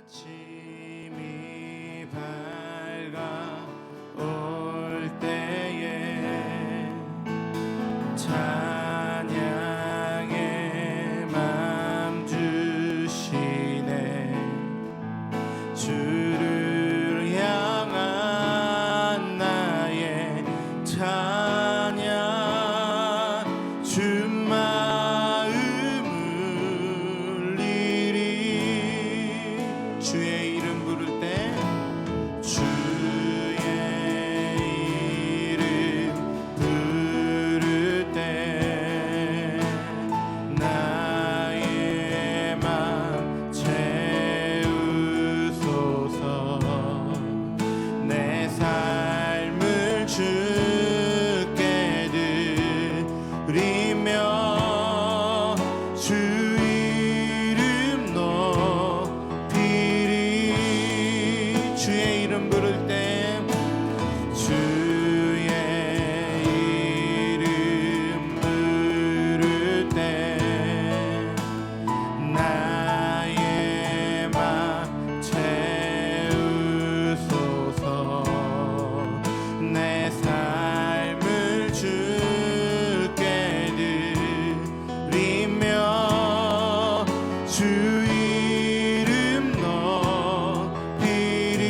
아침이 밝아올 때에 찬양의 맘 주시네. 주를 향한 나의 찬양, 주 마음 울리리. 주의 이름 부를 때, 주의 이름 부를 때 나의 맘 채우소서. 내 삶을 주께 드리며 주 이름 높이리. 주의 이름 부를 때, 주의 이름 부를 때 나의 맘 채우소서. 내 삶을 주께 드리며 주 이름 높이리.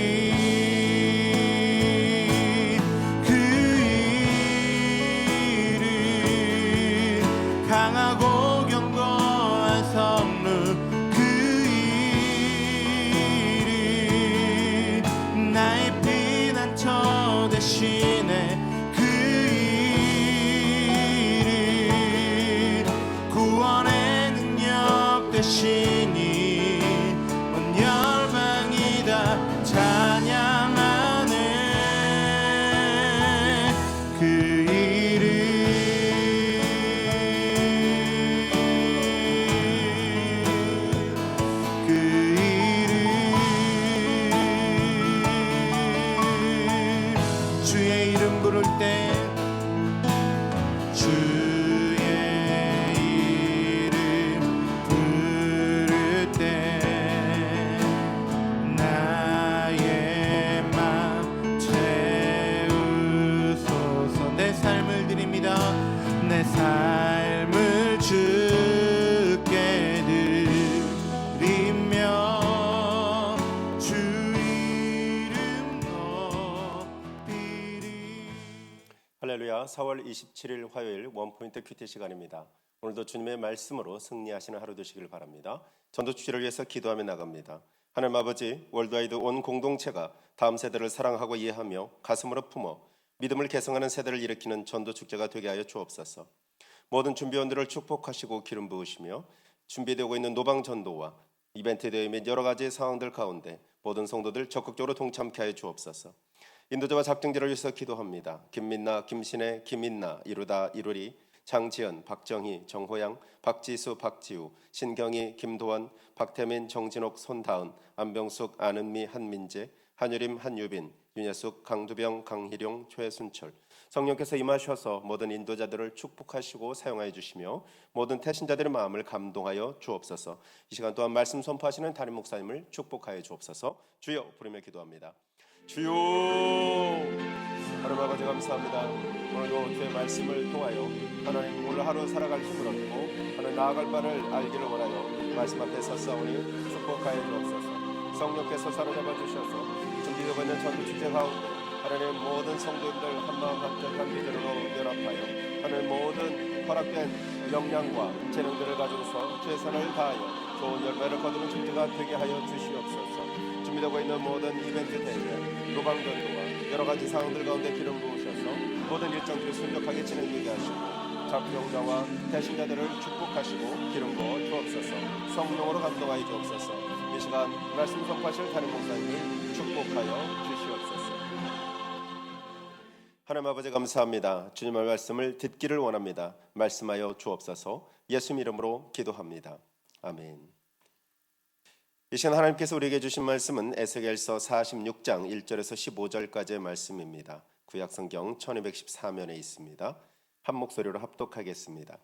그 이름 강하고 견고한 성루, 그 이름 나의 피난처 대신에, 그 이름 구원의 능력 되시니 온 열방이 다 찬양하네. 그 이름, 그 이름, 주의 이름 부를 때, 주의 이름 부를 때 나의 맘 채우소서. 내 삶을 드립니다. 내 삶을 주께 드리며 주 이름 높이리. 할렐루야. 4월 27일 화요일 원포인트 큐티 시간입니다. 오늘도 주님의 말씀으로 승리하시는 하루 되시길 바랍니다. 전도 취재를 위해서 기도하며 나갑니다. 하나님 아버지, 월드와이드 온 공동체가 다음 세대를 사랑하고 이해하며 가슴으로 품어 믿음을 개성하는 세대를 일으키는 전도 축제가 되게 하여 주옵소서. 모든 준비원들을 축복하시고 기름 부으시며 준비되고 있는 노방 전도와 이벤트 대회 및 여러 가지 상황들 가운데 모든 성도들 적극적으로 동참케 하여 주옵소서. 인도자와 작정자를 위해서 기도합니다. 김민나, 김신혜, 김인나, 이루다, 이루리, 장지연, 박정희, 정호양, 박지수, 박지우, 신경희, 김도원, 박태민, 정진옥, 손다은, 안병숙, 안은미, 한민재, 한유림, 한유빈, 윤예숙, 강두병, 강희룡, 최순철. 성령께서 임하셔서 모든 인도자들을 축복하시고 사용하여 주시며 모든 태신자들의 마음을 감동하여 주옵소서. 이 시간 또한 말씀 선포하시는 담임 목사님을 축복하여 주옵소서. 주여 부르며 기도합니다. 주여, 하나님 아버지 감사합니다. 오늘도 주의 말씀을 통하여 하나님 오늘 하루 살아갈 힘을 얻고 하나님 나아갈 바를 알기를 원하여 말씀 앞에 섰사오니 축복하여 주옵소서. 성령께서 사로잡아 주셔서 준비되고 있는 전도 축제 가운데 하나님 모든 성도님들 한마음 한뜻한 믿음으로 연합하여 하나님 모든 허락된 역량과 재능들을 가지고서 최선을 다하여 좋은 열매를 거두는 축제가 되게 하여 주시옵소서. 준비되고 있는 모든 이벤트 대회, 노방전도와 여러 가지 상황들 가운데 기름 부으셔서 모든 일정들이 순적하게 진행되게 하시고 작정자와 대신자들을 축복하시고 기름 부어 주옵소서. 성령으로 감동하여 주옵소서. 이 시간 말씀 선포하실 담임 목사님을 축복하여 주시옵소서. 하나님 아버지 감사합니다. 주님의 말씀을 듣기를 원합니다. 말씀하여 주옵소서. 예수님 이름으로 기도합니다. 아멘. 이 시간 하나님께서 우리에게 주신 말씀은 에스겔서 46장 1절에서 15절까지의 말씀입니다. 구약성경 1214면에 있습니다. 한 목소리로 합독하겠습니다.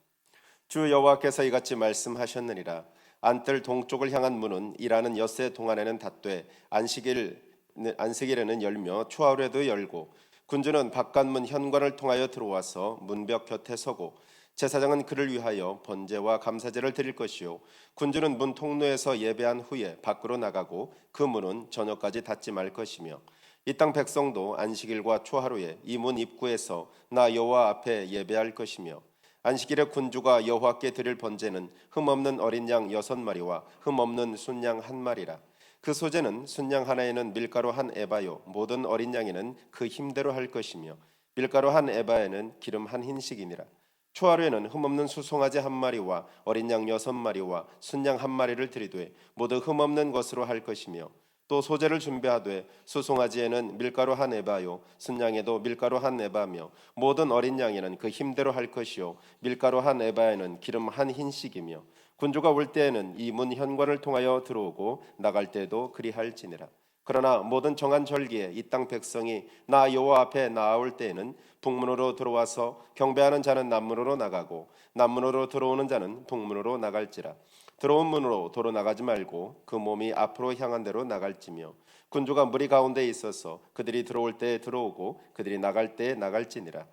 주 여호와께서 이같이 말씀하셨느니라. 안뜰 동쪽을 향한 문은 일하는 엿새 동안에는 닫되 안식일에는 열며 초하루에도 열고 군주는 바깥문 현관을 통하여 들어와서 문벽 곁에 서고 제사장은 그를 위하여 번제와 감사제를 드릴 것이요 군주는 문 통로에서 예배한 후에 밖으로 나가고 그 문은 저녁까지 닫지 말 것이며 이 땅 백성도 안식일과 초하루에 이 문 입구에서 나 여호와 앞에 예배할 것이며 안식일에 군주가 여호와께 드릴 번제는 흠없는 어린 양 6마리와 흠없는 순양 1마리라. 그 소제는 순양 하나에는 밀가루 한 에바요 모든 어린 양에는 그 힘대로 할 것이며 밀가루 한 에바에는 기름 한 흰식이니라. 초하루에는 흠없는 수송아지 1마리와 어린 양 6마리와 순양 1마리를 드리되 모두 흠없는 것으로 할 것이며 또 소제를 준비하되 수송아지에는 밀가루 한 에바요 순양에도 밀가루 한 에바며 모든 어린 양에는 그 힘대로 할 것이요 밀가루 한 에바에는 기름 한 흰식이며 군주가 올 때에는 이 문 현관을 통하여 들어오고 나갈 때도 그리할지니라. 그러나 모든 정한 절기에 이 땅 백성이 나 여호와 앞에 나아올 때에는 북문으로 들어와서 경배하는 자는 남문으로 나가고 남문으로 들어오는 자는 북문으로 나갈지라. 들어온 문으로 도로 나가지 말고 그 몸이 앞으로 향한 대로 나갈지며 군주가 무리 가운데 있어서 그들이 들어올 때에 들어오고 그들이 나갈 때에 나갈지니라.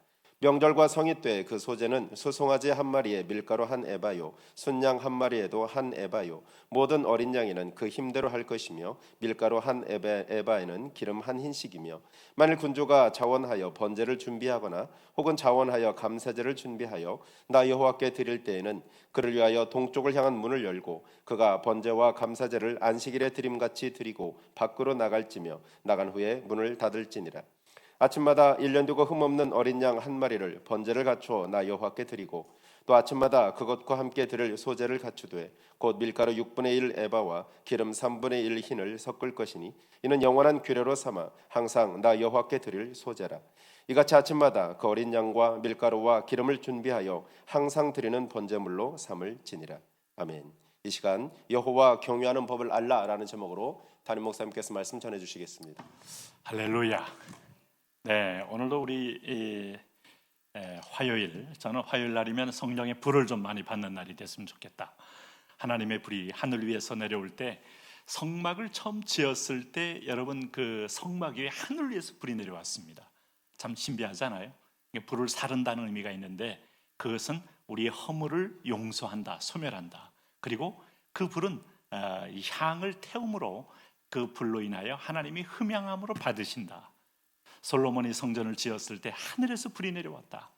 명절과 성의 때 그 소제는 수송아지 1마리에 밀가루 한 에바요 순양 1마리에도 한 에바요 모든 어린 양에는 그 힘대로 할 것이며 밀가루 한 에바에는 기름 한 흰식이며 만일 군주가 자원하여 번제를 준비하거나 혹은 자원하여 감사제를 준비하여 나 여호와께 드릴 때에는 그를 위하여 동쪽을 향한 문을 열고 그가 번제와 감사제를 안식일에 드림같이 드리고 밖으로 나갈지며 나간 후에 문을 닫을지니라. 아침마다 1년 되고 흠없는 어린 양 1마리를 번제를 갖추어 나 여호와께 드리고 또 아침마다 그것과 함께 드릴 소제를 갖추되 곧 밀가루 6분의 1 에바와 기름 3분의 1 흰을 섞을 것이니 이는 영원한 규례로 삼아 항상 나 여호와께 드릴 소제라. 이같이 아침마다 그 어린 양과 밀가루와 기름을 준비하여 항상 드리는 번제물로 삼을지니라. 아멘. 이 시간 여호와 경외하는 법을 알라라는 제목으로 담임 목사님께서 말씀 전해 주시겠습니다. 할렐루야. 네, 오늘도 우리 화요일, 저는 화요일 날이면 성령의 불을 좀 많이 받는 날이 됐으면 좋겠다. 하나님의 불이 하늘 위에서 내려올 때 성막을 처음 지었을 때 여러분 그 성막 위에 하늘 위에서 불이 내려왔습니다. 참 신비하잖아요. 불을 사른다는 의미가 있는데 그것은 우리의 허물을 용서한다, 소멸한다. 그리고 그 불은 향을 태움으로 그 불로 인하여 하나님이 흠양함으로 받으신다. 솔로몬이 성전을 지었을 때 하늘에서 불이 내려왔다.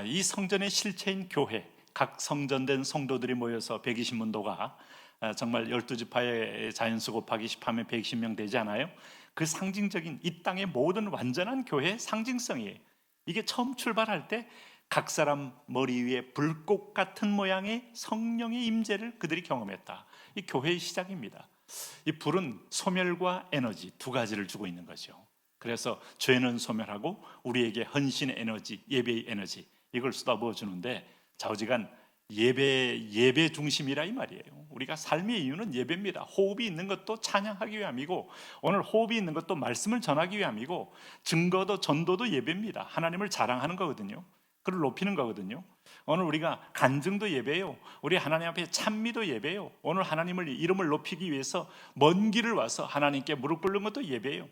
이 성전의 실체인 교회, 각 성전된 성도들이 모여서 120문도가 정말 12지파의 자연수 곱하기 10하면 120명 되지 않아요? 그 상징적인 이 땅의 모든 완전한 교회의 상징성이에요. 이게 처음 출발할 때 각 사람 머리 위에 불꽃 같은 모양의 성령의 임재를 그들이 경험했다. 이 교회의 시작입니다. 이 불은 소멸과 에너지 두 가지를 주고 있는 거죠. 그래서 죄는 소멸하고 우리에게 헌신의 에너지, 예배의 에너지 이걸 쏟아부어 주는데 좌우지간 예배 중심이라 이 말이에요. 우리가 삶의 이유는 예배입니다. 호흡이 있는 것도 찬양하기 위함이고 오늘 호흡이 있는 것도 말씀을 전하기 위함이고 증거도 전도도 예배입니다. 하나님을 자랑하는 거거든요. 그를 높이는 거거든요. 오늘 우리가 간증도 예배예요. 우리 하나님 앞에 찬미도 예배예요. 오늘 하나님을 이름을 높이기 위해서 먼 길을 와서 하나님께 무릎 꿇는 것도 예배예요.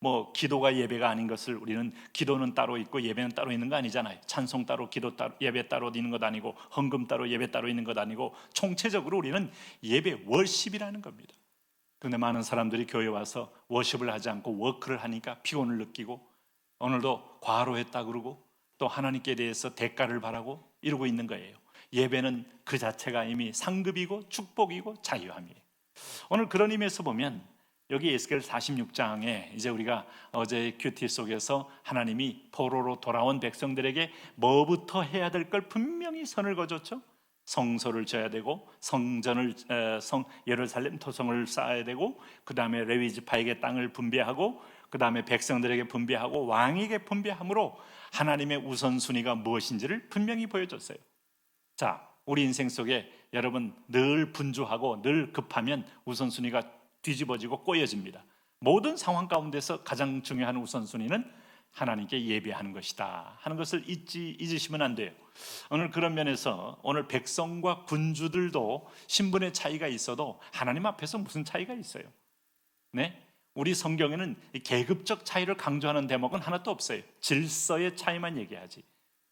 뭐 기도가 예배가 아닌 것을 우리는 기도는 따로 있고 예배는 따로 있는 거 아니잖아요. 찬송 따로 기도 따로 예배 따로 있는 것 아니고 헌금 따로 예배 따로 있는 것 아니고 총체적으로 우리는 예배 월십이라는 겁니다. 그런데 많은 사람들이 교회 와서 워십을 하지 않고 워크를 하니까 피곤을 느끼고 오늘도 과로했다 그러고 또 하나님께 대해서 대가를 바라고 이러고 있는 거예요. 예배는 그 자체가 이미 상급이고 축복이고 자유함이에요. 오늘 그런 의미에서 보면 여기 에스겔 46장에 이제 우리가 어제 큐티 속에서 하나님이 포로로 돌아온 백성들에게 뭐부터 해야 될 걸 분명히 선을 그어줬죠. 성소를 져야 되고 성전을 예루살렘 토성을 쌓아야 되고 그 다음에 레위 지파에게 땅을 분배하고 그 다음에 백성들에게 분배하고 왕에게 분배함으로 하나님의 우선순위가 무엇인지를 분명히 보여줬어요. 자, 우리 인생 속에 여러분 늘 분주하고 늘 급하면 우선순위가 뒤집어지고 꼬여집니다. 모든 상황 가운데서 가장 중요한 우선순위는 하나님께 예배하는 것이다 하는 것을 잊으시면 안 돼요. 오늘 그런 면에서 오늘 백성과 군주들도 신분의 차이가 있어도 하나님 앞에서 무슨 차이가 있어요? 네? 우리 성경에는 이 계급적 차이를 강조하는 대목은 하나도 없어요. 질서의 차이만 얘기하지.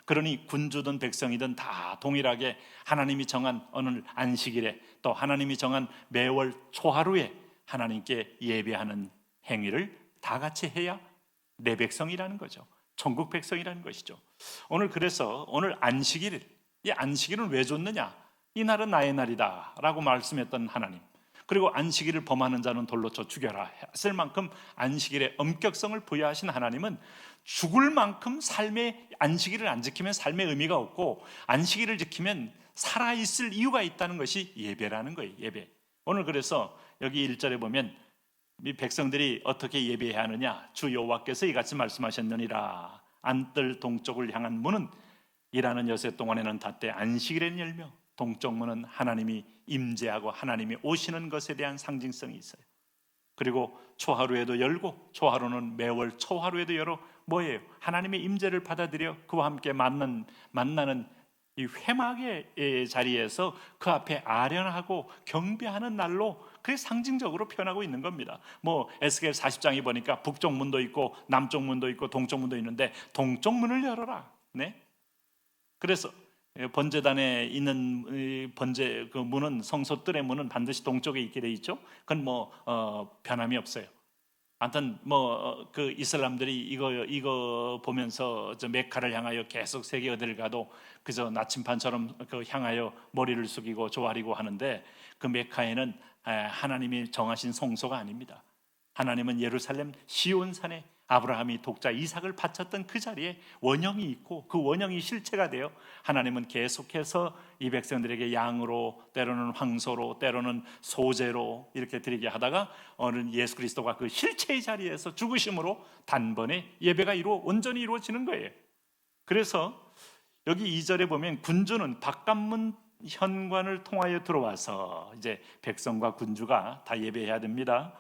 그러니 군주든 백성이든 다 동일하게 하나님이 정한 어느 안식일에 또 하나님이 정한 매월 초하루에 하나님께 예배하는 행위를 다 같이 해야 내 백성이라는 거죠. 천국 백성이라는 것이죠. 오늘 그래서 오늘 안식일, 이 안식일은 왜 줬느냐? 이 날은 나의 날이다 라고 말씀했던 하나님, 그리고 안식일을 범하는 자는 돌로 쳐 죽여라 했을 만큼 안식일의 엄격성을 부여하신 하나님은 죽을 만큼 삶의 안식일을 안 지키면 삶의 의미가 없고 안식일을 지키면 살아있을 이유가 있다는 것이 예배라는 거예요. 예배. 오늘 그래서 여기 1절에 보면 이 백성들이 어떻게 예배해야 하느냐, 주 여호와께서 이같이 말씀하셨느니라. 안뜰 동쪽을 향한 문은 일하는 여세 동안에는 닫되 안식일에는 열며, 동쪽 문은 하나님이 임재하고 하나님이 오시는 것에 대한 상징성이 있어요. 그리고 초하루에도 열고, 초하루는 매월 초하루에도 열어 뭐예요? 하나님의 임재를 받아들여 그와 함께 만나는 이 회막의 자리에서 그 앞에 아련하고 경배하는 날로 그게 상징적으로 표현하고 있는 겁니다. 뭐 에스겔 40장에 보니까 북쪽 문도 있고 남쪽 문도 있고 동쪽 문도 있는데 동쪽 문을 열어라. 네? 그래서 번제단에 있는 번제 그 문은, 성소들의 문은 반드시 동쪽에 있게 돼 있죠. 그건 변함이 없어요. 아무튼 그 이슬람들이 이거 보면서 저 메카를 향하여 계속 세계 어디를 가도 그저 나침반처럼 그 향하여 머리를 숙이고 조아리고 하는데, 그 메카에는 하나님이 정하신 성소가 아닙니다. 하나님은 예루살렘 시온산에 아브라함이 독자 이삭을 바쳤던 그 자리에 원형이 있고, 그 원형이 실체가 되어 하나님은 계속해서 이 백성들에게 양으로, 때로는 황소로, 때로는 소제로 이렇게 드리게 하다가 어느 예수 그리스도가 그 실체의 자리에서 죽으심으로 단번에 예배가 온전히 이루어지는 거예요. 그래서 여기 2절에 보면 군주는 바깥문 현관을 통하여 들어와서 이제 백성과 군주가 다 예배해야 됩니다.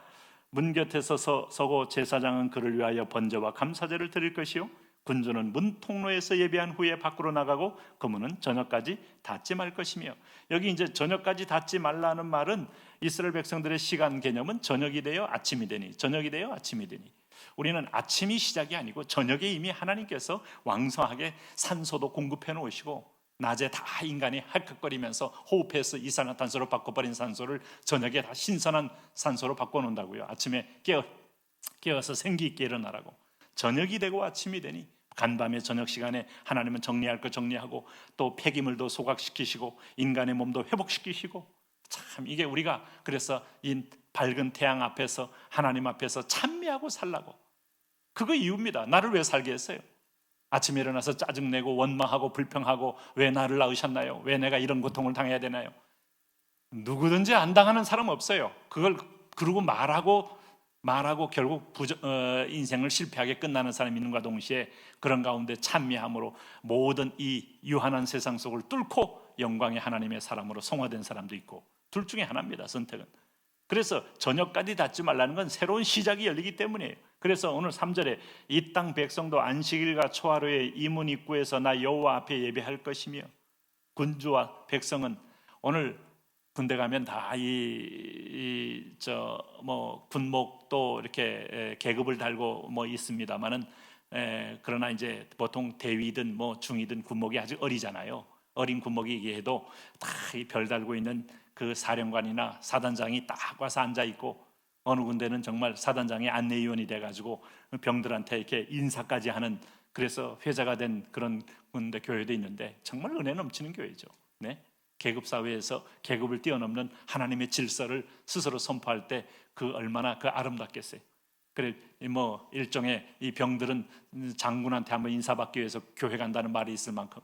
문 곁에서 서고 제사장은 그를 위하여 번제와 감사제를 드릴 것이요, 군주는 문 통로에서 예배한 후에 밖으로 나가고 그 문은 저녁까지 닫지 말 것이며. 여기 이제 저녁까지 닫지 말라는 말은 이스라엘 백성들의 시간 개념은 저녁이 되어 아침이 되니, 저녁이 되어 아침이 되니. 우리는 아침이 시작이 아니고 저녁에 이미 하나님께서 왕성하게 산소도 공급해 놓으시고, 낮에 다 인간이 할컥거리면서 호흡해서 이산화탄소로 바꿔버린 산소를 저녁에 다 신선한 산소로 바꿔놓는다고요. 아침에 깨어서 생기 있게 일어나라고. 저녁이 되고 아침이 되니 간밤의 저녁 시간에 하나님은 정리할 거 정리하고 또 폐기물도 소각시키시고 인간의 몸도 회복시키시고, 참 이게 우리가 그래서 이 밝은 태양 앞에서 하나님 앞에서 찬미하고 살라고, 그거 이유입니다. 나를 왜 살게 했어요? 아침에 일어나서 짜증내고 원망하고 불평하고 왜 나를 낳으셨나요? 왜 내가 이런 고통을 당해야 되나요? 누구든지 안 당하는 사람 없어요. 그걸 그러고 말하고 결국 인생을 실패하게 끝나는 사람이 있는과 동시에 그런 가운데 찬미함으로 모든 이 유한한 세상 속을 뚫고 영광의 하나님의 사람으로 성화된 사람도 있고, 둘 중에 하나입니다, 선택은. 그래서 저녁까지 닫지 말라는 건 새로운 시작이 열리기 때문이에요. 그래서 오늘 3절에 이 땅 백성도 안식일과 초하루에 이 문 입구에서 나 여호와 앞에 예배할 것이며, 군주와 백성은 오늘 군대 가면 다 군목도 이렇게 계급을 달고 있습니다만은, 그러나 이제 보통 대위든 중위든 군목이 아직 어리잖아요. 어린 군목이 얘기해도 다 별 달고 있는 그 사령관이나 사단장이 딱 와서 앉아 있고, 어느 군데는 정말 사단장이 안내위원이 돼가지고 병들한테 이렇게 인사까지 하는, 그래서 회자가 된 그런 군대 교회도 있는데 정말 은혜 넘치는 교회죠. 네? 계급 사회에서 계급을 뛰어넘는 하나님의 질서를 스스로 선포할 때 그 얼마나 그 아름답겠어요. 그래 일종의 이 병들은 장군한테 한번 인사받기 위해서 교회 간다는 말이 있을 만큼.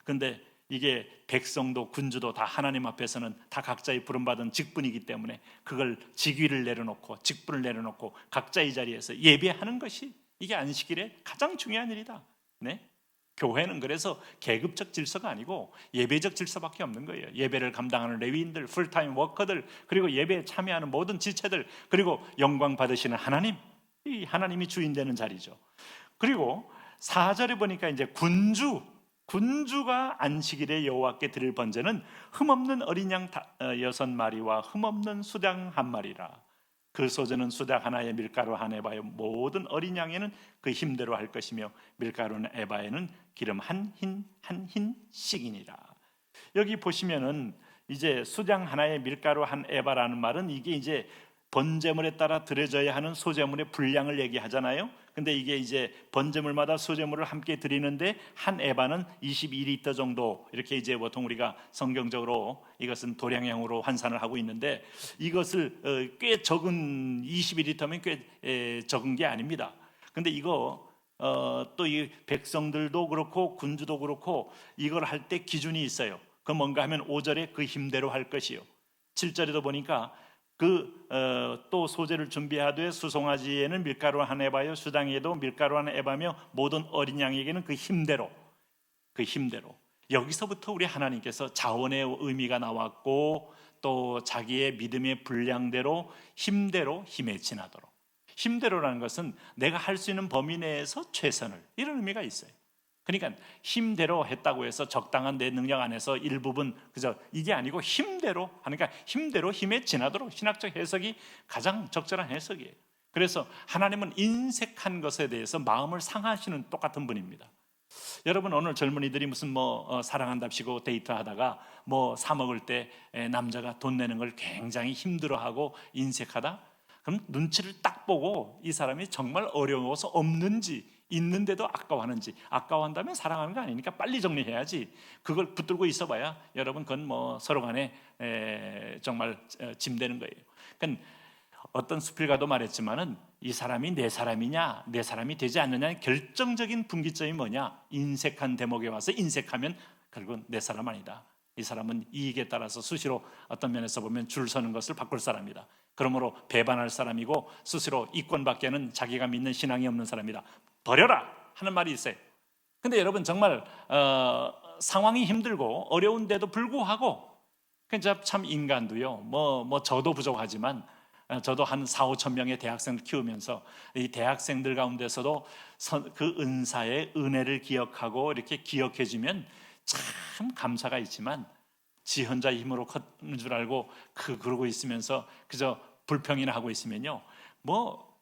근데 이게 백성도 군주도 다 하나님 앞에서는 다 각자의 부름받은 직분이기 때문에 그걸 직위를 내려놓고 직분을 내려놓고 각자의 자리에서 예배하는 것이 이게 안식일의 가장 중요한 일이다. 네? 교회는 그래서 계급적 질서가 아니고 예배적 질서밖에 없는 거예요. 예배를 감당하는 레위인들, 풀타임 워커들, 그리고 예배에 참여하는 모든 지체들, 그리고 영광 받으시는 하나님, 이 하나님이 주인 되는 자리죠. 그리고 4절에 보니까 이제 군주가 안식일에 여호와께 드릴 번제는 흠없는 어린 양 6마리와 흠없는 수장 1마리라. 그 소제는 수작 하나에 밀가루 한 에바요 모든 어린 양에는 그 힘대로 할 것이며 밀가루는 에바에는 기름 한 흰씩이니라. 여기 보시면은 이제 수장 하나에 밀가루 한 에바라는 말은 이게 이제 번제물에 따라 드려져야 하는 소제물의 분량을 얘기하잖아요. 근데 이게 이제 번제물마다 소제물을 함께 드리는데 한 에바는 22리터 정도, 이렇게 이제 보통 우리가 성경적으로 이것은 도량형으로 환산을 하고 있는데, 이것을 꽤 적은 22리터면 꽤 적은 게 아닙니다. 근데 이거 또 이 백성들도 그렇고 군주도 그렇고 이걸 할 때 기준이 있어요. 그 뭔가 하면 5절에 그 힘대로 할 것이요, 7절에도 보니까 또 소재를 준비하되 수송아지에는 밀가루 한 에바요 수장에도 밀가루 한 에바며 모든 어린 양에게는 그 힘대로. 여기서부터 우리 하나님께서 자원의 의미가 나왔고, 또 자기의 믿음의 분량대로 힘대로 힘에 지나도록. 힘대로라는 것은 내가 할 수 있는 범위 내에서 최선을, 이런 의미가 있어요. 그러니까 힘대로 했다고 해서 적당한 내 능력 안에서 일부분 그저 이게 아니고 힘대로 하니까 힘대로 힘에 지나도록, 신학적 해석이 가장 적절한 해석이에요. 그래서 하나님은 인색한 것에 대해서 마음을 상하시는 똑같은 분입니다. 여러분, 오늘 젊은이들이 무슨 사랑한답시고 데이트하다가 사 먹을 때 남자가 돈 내는 걸 굉장히 힘들어하고 인색하다? 그럼 눈치를 딱 보고 이 사람이 정말 어려워서 없는지, 있는데도 아까워하는지, 아까워한다면 사랑하는 거 아니니까 빨리 정리해야지, 그걸 붙들고 있어봐야 여러분 그건 서로 간에 정말 짐되는 거예요. 그러니까 어떤 수필가도 말했지만은 이 사람이 내 사람이냐 내 사람이 되지 않느냐의 결정적인 분기점이 뭐냐, 인색한 대목에 와서 인색하면 결국은 내 사람 아니다. 이 사람은 이익에 따라서 수시로 어떤 면에서 보면 줄 서는 것을 바꿀 사람이다. 그러므로 배반할 사람이고 스스로 이권밖에는 자기가 믿는 신앙이 없는 사람이다. 버려라 하는 말이 있어요. 근데 여러분 정말 상황이 힘들고 어려운데도 불구하고 참 인간도요, 저도 부족하지만 저도 한 4-5천 명의 대학생을 키우면서 이 대학생들 가운데서도 그 은사의 은혜를 기억하고 이렇게 기억해주면 참 감사가 있지만, 지 혼자 힘으로 컸는 줄 알고 그러고 있으면서 그저 불평이나 하고 있으면요,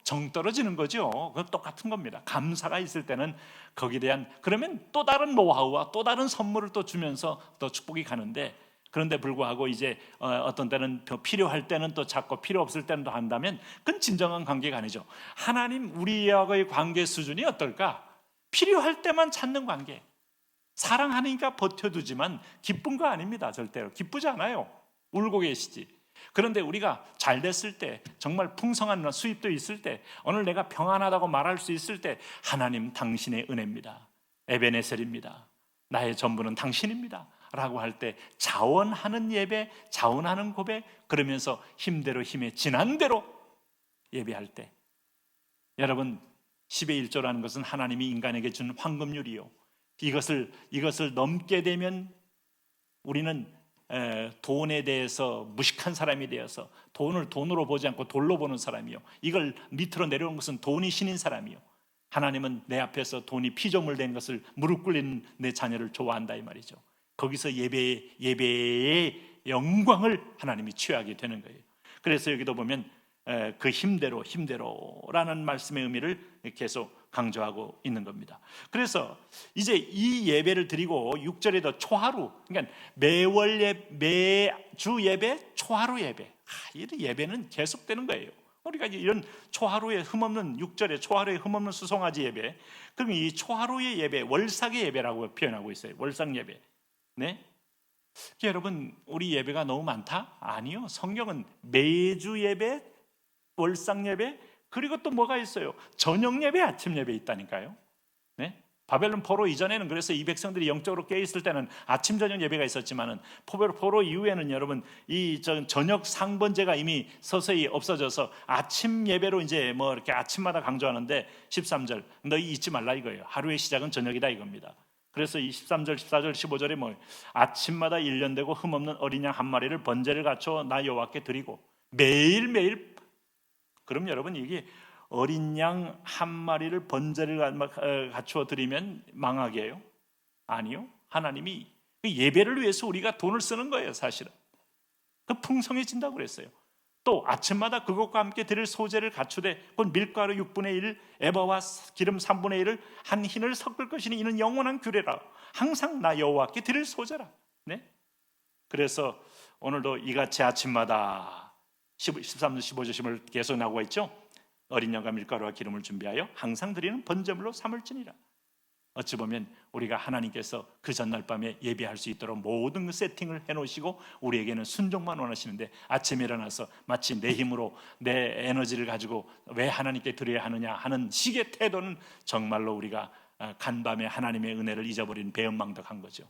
정 떨어지는 거죠. 그건 똑같은 겁니다. 감사가 있을 때는 거기에 대한, 그러면 또 다른 노하우와 또 다른 선물을 또 주면서 또 축복이 가는데, 그런데 불구하고 이제 어떤 때는 필요할 때는 또 찾고 필요 없을 때는 또 한다면 그건 진정한 관계가 아니죠. 하나님 우리하고의 관계 수준이 어떨까? 필요할 때만 찾는 관계. 사랑하니까 버텨두지만 기쁜 거 아닙니다. 절대로 기쁘지 않아요. 울고 계시지. 그런데 우리가 잘 됐을 때, 정말 풍성한 수입도 있을 때, 오늘 내가 평안하다고 말할 수 있을 때, 하나님 당신의 은혜입니다, 에베네셀입니다, 나의 전부는 당신입니다 라고 할 때 자원하는 예배, 자원하는 고백, 그러면서 힘대로 힘에 지난 대로 예배할 때, 여러분 10의 1조라는 것은 하나님이 인간에게 준 황금률이요, 이것을 넘게 되면 우리는 돈에 대해서 무식한 사람이 되어서 돈을 돈으로 보지 않고 돌로 보는 사람이요, 이걸 밑으로 내려온 것은 돈이 신인 사람이요, 하나님은 내 앞에서 돈이 피조물 된 것을 무릎 꿇리는 내 자녀를 좋아한다 이 말이죠. 거기서 예배의 영광을 하나님이 취하게 되는 거예요. 그래서 여기도 보면 그 힘대로라는 말씀의 의미를 계속 강조하고 있는 겁니다. 그래서 이제 이 예배를 드리고 6절에도 초하루, 그러니까 매주 예배, 초하루 예배, 이 예배는 계속되는 거예요. 우리가 이런 초하루의 흠없는 6절에 초하루의 흠없는 수송아지 예배, 그럼 이 초하루의 예배, 월삭의 예배라고 표현하고 있어요. 월삭 예배. 네? 여러분, 우리 예배가 너무 많다? 아니요. 성경은 매주 예배, 월삭 예배, 그리고 또 뭐가 있어요? 저녁 예배, 아침 예배 있다니까요. 네? 바벨론 포로 이전에는, 그래서 이 백성들이 영적으로 깨어 있을 때는 아침 저녁 예배가 있었지만은 포로 이후에는 여러분 이 저녁 상번제가 이미 서서히 없어져서 아침 예배로 이제 이렇게 아침마다 강조하는데 13절 너희 잊지 말라 이거예요. 하루의 시작은 저녁이다 이겁니다. 그래서 이 13절, 14절, 15절에 아침마다 1년되고 흠없는 어린 양 1마리를 번제를 갖춰 나 여호와께 드리고 매일매일. 그럼 여러분 이게 어린 양 1마리를 번제를 갖추어 드리면 망하게요? 아니요. 하나님이 그 예배를 위해서 우리가 돈을 쓰는 거예요. 사실은 그 풍성해진다고 그랬어요. 또 아침마다 그것과 함께 드릴 소재를 갖추되 곧 밀가루 6분의 1 에바와 기름 3분의 1을 한 흰을 섞을 것이니 이는 영원한 규례라. 항상 나 여호와께 드릴 소재라. 네? 그래서 오늘도 이같이 아침마다 13절 15절심을 계속 나오고 있죠. 어린 양과 밀가루와 기름을 준비하여 항상 드리는 번제물로 삼을지니라. 어찌 보면 우리가 하나님께서 그 전날 밤에 예배할 수 있도록 모든 세팅을 해놓으시고 우리에게는 순종만 원하시는데 아침에 일어나서 마치 내 힘으로 내 에너지를 가지고 왜 하나님께 드려야 하느냐 하는 식의 태도는 정말로 우리가 간밤에 하나님의 은혜를 잊어버린 배은망덕한 거죠.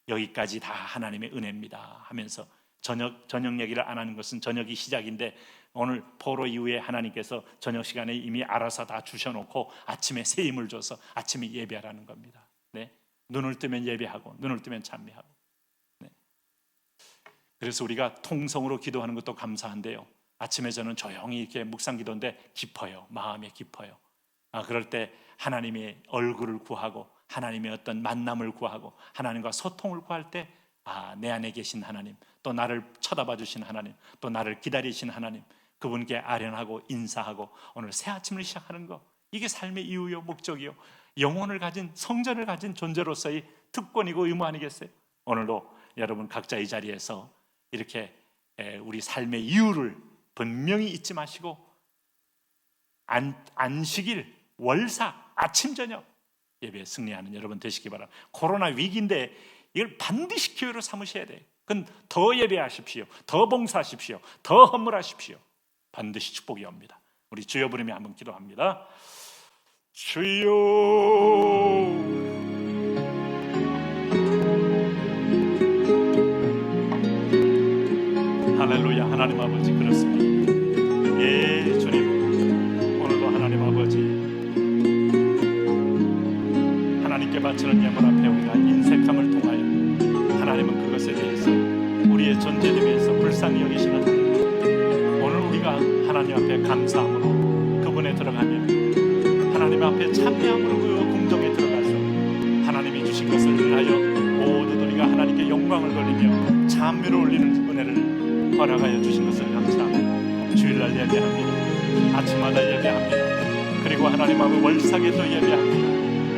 여기까지 다 하나님의 은혜입니다 하면서 저녁 얘기를 안 하는 것은 저녁이 시작인데 오늘 포로 이후에 하나님께서 저녁 시간에 이미 알아서 다 주셔놓고 아침에 새 힘을 줘서 아침에 예배하라는 겁니다. 네? 눈을 뜨면 예배하고 눈을 뜨면 찬미하고. 네. 그래서 우리가 통성으로 기도하는 것도 감사한데요. 아침에 저는 조용히 이렇게 묵상 기도인데 깊어요. 마음에 깊어요. 그럴 때 하나님의 얼굴을 구하고 하나님의 어떤 만남을 구하고 하나님과 소통을 구할 때 내 안에 계신 하나님, 또 나를 쳐다봐 주신 하나님, 또 나를 기다리신 하나님, 그분께 아련하고 인사하고 오늘 새 아침을 시작하는 거, 이게 삶의 이유요 목적이요 영혼을 가진 성전을 가진 존재로서의 특권이고 의무 아니겠어요? 오늘도 여러분 각자 이 자리에서 이렇게 우리 삶의 이유를 분명히 잊지 마시고 안식일, 월사, 아침 저녁 예배에 승리하는 여러분 되시기 바랍니다. 코로나 위기인데 이걸 반드시 기회로 삼으셔야 돼요. 그건 더 예배하십시오, 더 봉사하십시오, 더 헌물하십시오. 반드시 축복이 옵니다. 우리 주여 부르며 한번 기도합니다. 주여, 할렐루야. 하나님 아버지 그렇습니다. 예 주님, 오늘도 하나님 아버지 하나님께 바치는 예물 앞에 우리가 인색함을 통하여 하나님은 그것에 대해서 우리의 존재됨에서 불쌍히 여기시는 하나님, 오늘 우리가 하나님 앞에 감사함으로 그분에 들어가며 하나님 앞에 찬미함으로 그 궁정에 들어가서 하나님이 주신 것을 위하여 모두 우리가 하나님께 영광을 돌리며 찬미를 올리는 은혜를 허락하여 주신 것을 감사합니다. 주일날 예배합니다. 아침마다 예배합니다. 그리고 하나님 앞에 월삭에도 예배합니다.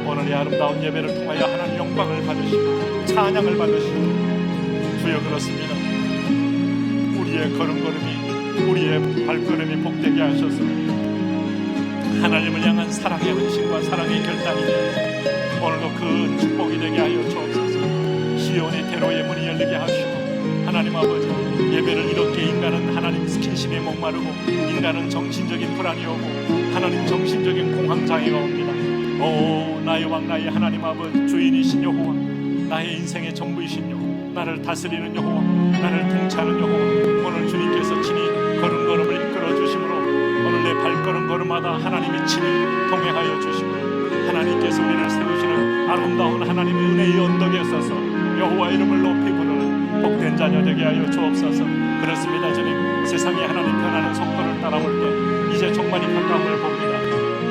오늘의 아름다운 예배를 통하여 하나님 영광을 받으시고 찬양을 받으시고 주여 그렇습니다. 우리의 걸음걸음이, 우리의 발걸음이 복되게 하셔서 하나님을 향한 사랑의 헌신과 사랑의 결단이 오늘도 큰 축복이 되게 하여 주옵소서. 시온의 대로의 문이 열리게 하시고 하나님 아버지 예배를 이렇게 인간은 하나님 스킨십에 목마르고 인간은 정신적인 불안이 오고 하나님 정신적인 공황장애가 옵니다. 오 나의 왕 나의 하나님 아버지 주인이신 여호와, 나의 인생의 전부이신 여호와, 나를 다스리는 여호와, 나를 통치하는 여호와, 오늘 주님께서 친히 걸음걸음을 이끌어 주심으로 오늘 내 발걸음걸음마다 하나님이 친히 동행하여 주심으로 하나님께서 우리를 세우시는 아름다운 하나님의 은혜의 언덕에 서서 여호와 이름을 높이 부르는 복된 자녀 되게 하여 주옵소서. 그렇습니다 주님, 세상이 하나님 변하는 속도를 따라올 때 이제 종말이 가까움을 봅니다.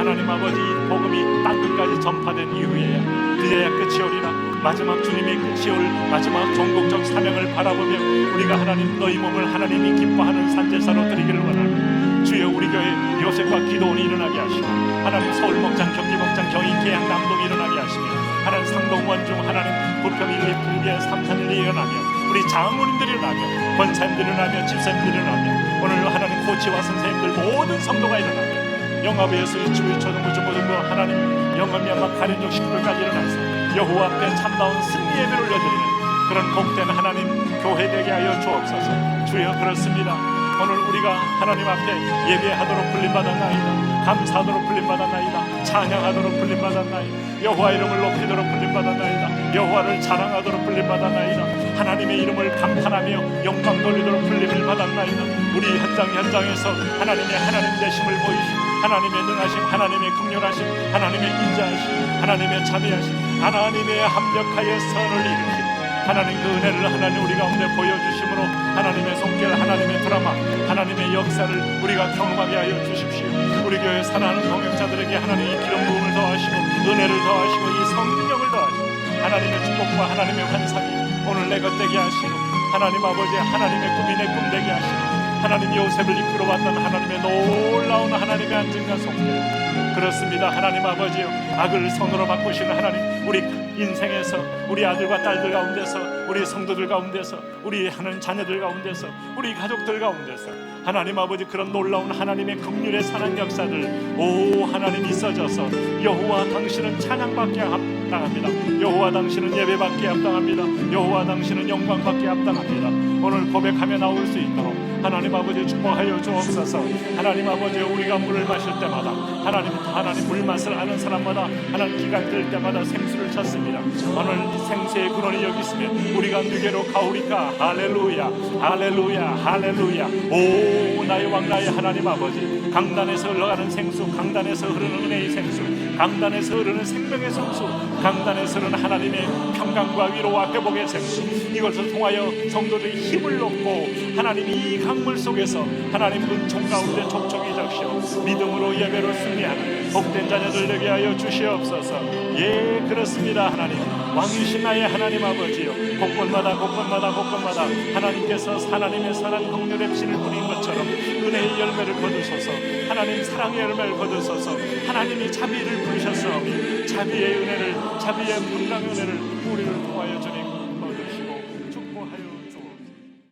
하나님 아버지 복음이 땅끝까지 전파된 이후에 그제야 끝이 오리라. 마지막 주님의 끝이 올 마지막 종국적 사명을 바라보며 우리가 하나님 너희 몸을 하나님이 기뻐하는 산제사로 드리기를 원합니다. 주여 우리 교회 요셉과 기도원이 일어나게 하시고 하나님 서울목장, 경기목장, 경인, 계양, 남동이 일어나게 하시며 하나님 상동, 원중, 하나님 부평, 일리, 풍계, 삼산일리 일어나며 우리 장로님들이 일어나며 권사님들이 일어나며 집사님들이 일어나며 오늘 하나님 코치와 선생님들 모든 성도가 일어나며 영화부에서 유치부, 초등부, 중고등부 하나님 영암야마 가련족 식구들까지 일어나서 여호와 앞에 참다운 승리 예배를 올려드리는 그런 복된 하나님 교회 되게 하여 주옵소서. 주여 그렇습니다. 오늘 우리가 하나님 앞에 예배하도록 불림받았나이다. 감사하도록 불림받았나이다. 찬양하도록 불림받았나이다. 여호와 이름을 높이도록 불림받았나이다. 여호와를 자랑하도록 불림받았나이다. 하나님의 이름을 감탄하며 영광 돌리도록 불림을 받았나이다. 우리 현장에서 하나님의 하나님 되심을 보이시고 하나님의 능하심, 하나님의 긍휼하심, 하나님의 인자하심, 하나님의 자비하심, 하나님의 합력하여 선을 일으키는 하나님 그 은혜를 하나님 우리 가운데 보여주심으로 하나님의 손길, 하나님의 드라마, 하나님의 역사를 우리가 경험하게 하여 주십시오. 우리 교회 사랑하는 동역자들에게 하나님의 기름 부음을 더하시고 은혜를 더하시고 이 성령을 더하시고 하나님의 축복과 하나님의 환상이 오늘 내 것 되게 하시고, 하나님 아버지 하나님의 꿈이 내 꿈 되게 하시고, 하나님 요셉을 이끌어왔던 하나님의 놀라운 하나님의 안증과 손길, 그렇습니다. 하나님 아버지요, 악을 손으로 바꾸시는 하나님, 우리 인생에서 우리 아들과 딸들 가운데서, 우리 성도들 가운데서, 우리 하는 자녀들 가운데서, 우리 가족들 가운데서 하나님 아버지 그런 놀라운 하나님의 긍휼의 선한 역사들, 오 하나님 있어져서 여호와 당신은 찬양받기에 합당합니다. 여호와 당신은 예배받기에 합당합니다. 여호와 당신은 영광받기에 합당합니다. 오늘 고백하며 나올 수 있도록 하나님 아버지 축복하여 주옵소서. 하나님 아버지 우리가 물을 마실 때마다 하나님 물맛을 아는 사람마다 하나님 기가 뜰 때마다 생수를 찾습니다. 오늘 생수의 근원이 여기 있으면 우리가 누게로 가오리까. 할렐루야 할렐루야 할렐루야. 오 나의 왕 나의 하나님 아버지, 강단에서 흘러가는 생수, 강단에서 흐르는 은혜의 생수, 강단에서 흐르는 생명의 생수, 강단에서 흐르는 하나님의 평강과 위로와 회복의 생수, 이것을 통하여 성도들이 힘을 얻고 하나님이 이 강물 속에서 하나님 은총 가운데 촉촉이 적시어 믿음으로 예배로 승리하는 복된 자녀들 되게 하여 주시옵소서. 예 그렇습니다. 하나님 왕이신 나의 하나님 아버지요, 곳곳마다 하나님께서 하나님의 선한 긍휼의 피를 뿌린 것처럼 은혜의 열매를 거두소서. 하나님 사랑의 열매를 거두소서. 하나님이 자비를 부르셨사오니 자비의 은혜를, 자비의 평강의 은혜를 우리를 통하여 주님